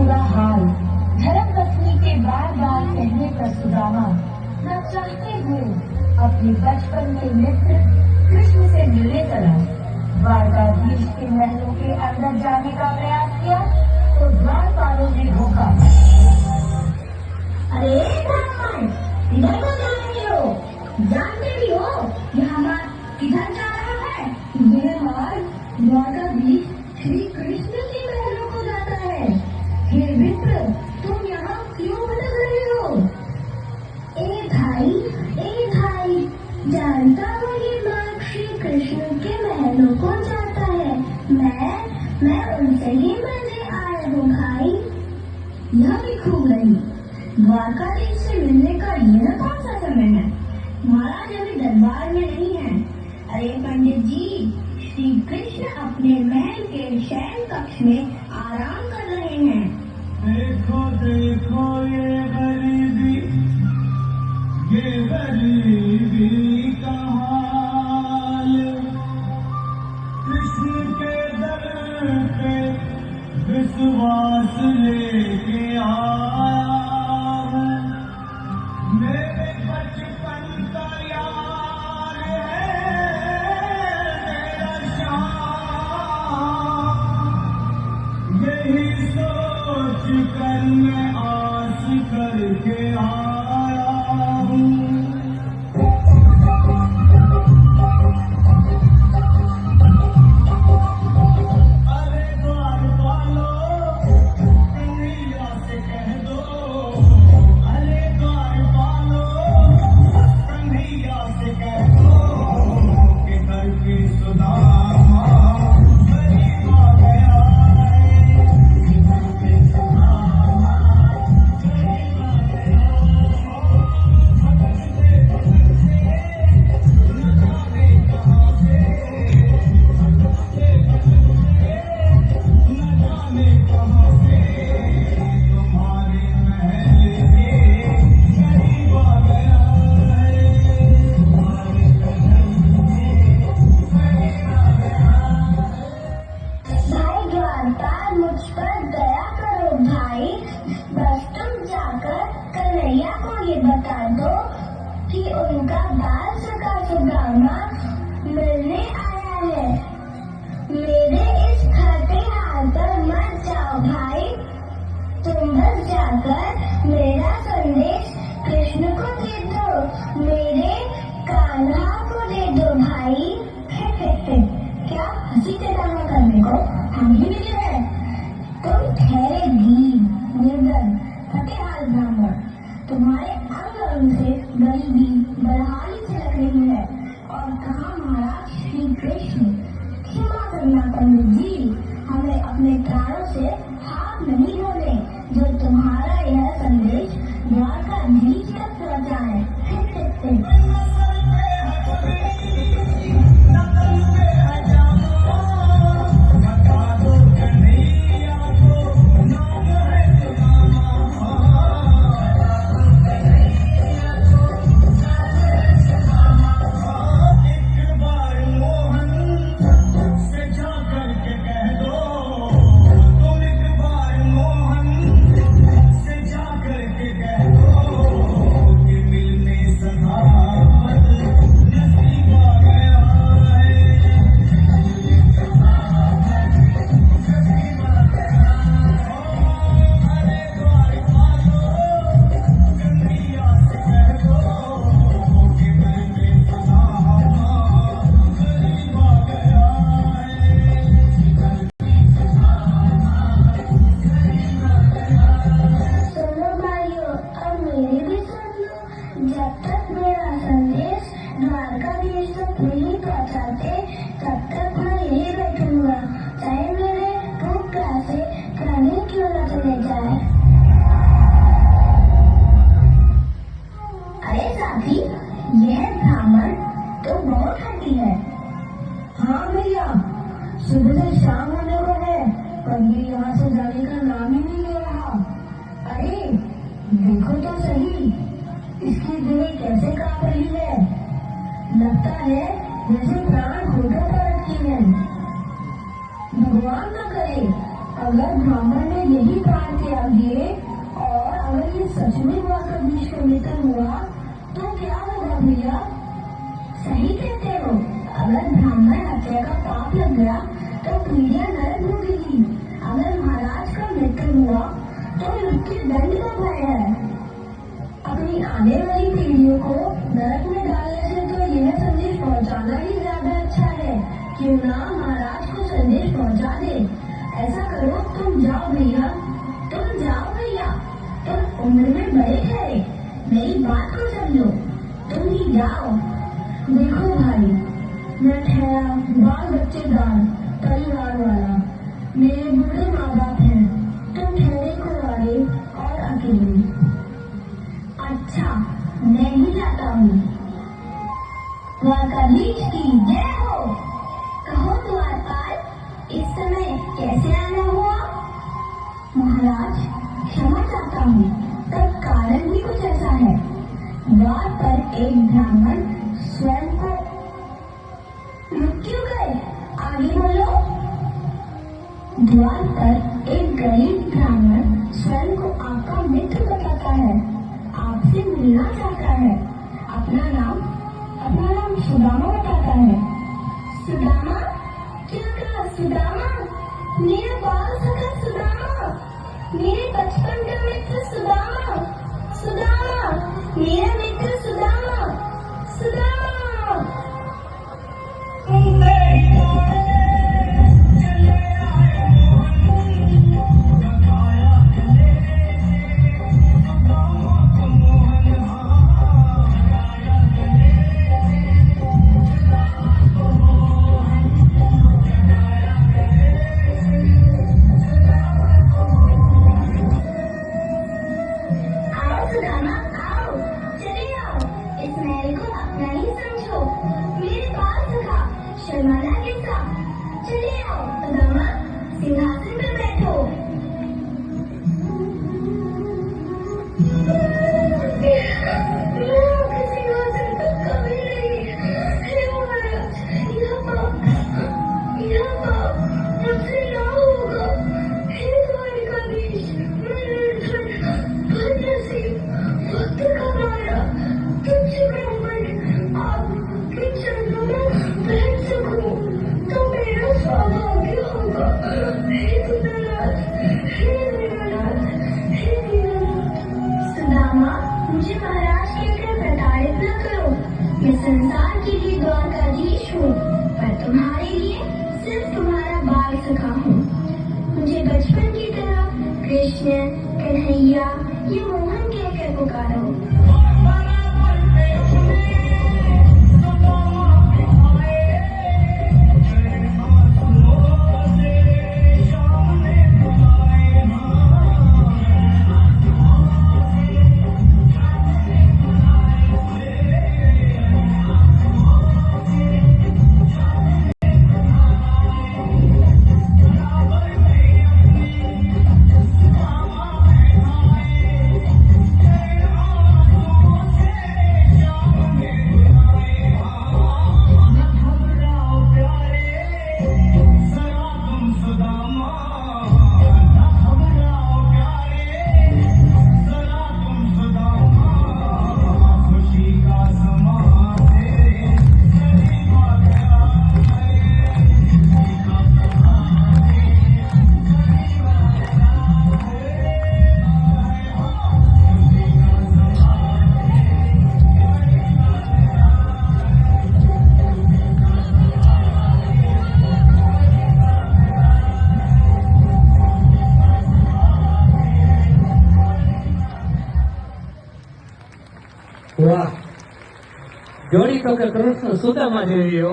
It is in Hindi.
बुरा हाल धर्म पत्नी के बार बार कहने पर सुदामा न चाहते हुए अपने बचपन के मित्र कृष्ण से मिलने चला। द्वारकाधीश के महलों के अंदर जाने का प्रयास किया तो द्वारपालों ने रोका। अरे ब्राह्मण, इधर को जा रहे हो? जानते भी हो यह मार्ग किधर जा रहा है? यह मार्ग द्वारकाधीश श्री कृष्ण के महलों को जाता है। हे मित्र, तुम यहाँ क्यों भटक रहे हो? ए भाई, जानता हूँ ये मार्ग श्री कृष्ण के महलों को जाता है। मैं उनसे ही मिलने आया हूँ भाई। यह भी खूब रही। द्वारकाधीश से मिलने का यह कौन सा समय है? महाराज अभी दरबार में नहीं है। अरे पंडित जी, श्री कृष्ण अपने महल के शयन कक्ष में आराम कर रहे हैं। देखो देखो ये गरीबी का हाल। कृष्ण के दर पे विश्वास लेके आया हूँ। मेरे बचपन का यार है मेरा श्याम। यही सोच कर मैं आस करके आया हूँ। अरे द्वारपालो, कन्हैया से कह दो। अरे द्वारपालो, कन्हैया से कह दो कि घर की सुदामा गरीब आ गया है। घर की सुदामा गरीब आ गया है। भटकते भटकते न जाने कहाँ से, भटकते भटकते न जाने कहाँ से तुम्हारे महल के करीब आ गया है। तुम्हारे महल के करीब आ गया है। भाई द्वारपाल, मुझ पर दया करो भाई। बस तुम जाकर कन्हैया को ये बता दो कि उनका बाल सखा सुदामा मिलने आया है। मेरे इस खटे हाल पर मत जाओ भाई। तुम बस जाकर मेरा संदेश कृष्ण को दे दो। मेरे कान्हा को दे दो भाई। क्या हंसी ठाट्टा करने को हम ही मिले हैं? तुम ठहरे दीन, निर्धन, फतेहाल ब्राह्मण। तुम्हारे अंग अंग से गरीबी बदहाली छलक रही है और द्वारका बीच में मिलन हुआ तो क्या होगा भैया? सही कहते हो, अगर ब्राह्मण हत्या का पाप लग गया तो पीढ़ियां नरक भोगेगी। अगर महाराज का मृत्यु हुआ तो मृत्यु दंड का भय है। अपनी आने वाली पीढ़ियों को नरक में डालने से तो यह संदेश पहुंचाना ही ज्यादा अच्छा है। क्यों ना महाराज को संदेश पहुंचा दे। ऐसा करो, तुम जाओ भैया, तुम जाओ भैया, तुम उम्र में बड़े ठहरे, मेरी बात को समझो, तुम ही जाओ। देखो भाई, मैं ठहरा बाल बच्चेदार परिवार वाला, मेरे बूढ़े माँ बाप हैं, तुम ठहरे कुंवारे और अकेले। अच्छा, मैं ही जाता हूँ। द्वारकाधीश की जय हो। कहो द्वारपाल, इस समय कैसे आना हुआ? महाराज, क्षमा चाहता हूँ, पर कारण भी कुछ ऐसा है। द्वार पर एक ब्राह्मण स्वयं को मृत्यु गए। आगे बोलो। द्वार पर एक गरीब ब्राह्मण स्वयं को आपका मित्र बताता है, आपसे मिलना चाहता है। अपना नाम सुदामा बताता है। सुदामा? क्या कहा सुदामा? मेरा बाल सखा सुदामा, मेरे बचपन का मित्र सुदामा, सुदामा, मेरा मित्र सुदामा, सुदामा। तुमसे ही मोड़े चले आए मोहन, बताया चले सुदामा को मोहन, बताया चले सुदामा को मोहन, बताया आओ सुदामा, आओ, चले आओ, इस महल को अपना ही समझो। मेरे पास सखा, शर्माना कैसा? चले आओ सुदामा, सिंहासन पर बैठो। सिंहासन पर कभी नहीं। हे महाराज, यह पाप मुझसे ना होगा। हे द्वारकाधीश, मैं निर्धन, बदनसीब, वक्त का मारा, तुझसे ब्राह्मण आपके चरणों में बैठ सकूं तो मेरा सौभाग्य होगा। हे दीनानाथ, हे दीनानाथ, हे दीनानाथ। सुदामा, मुझे महाराज कहकर प्रताड़ित न करो। मैं संसार के लिए द्वारकाधीश हूँ, पर तुम्हारे लिए सिर्फ तुम्हारा बाल सखा हूँ। मुझे बचपन की तरह कृष्ण, कन्हैया या मोहन कहकर पुकारो। बराबर पे अपने सुदामा के आए, जय आंसुओं से शाम ने बुलाए, વાહ, જોડી તો કે કૃષ્ણ સુદામા જેવી હો.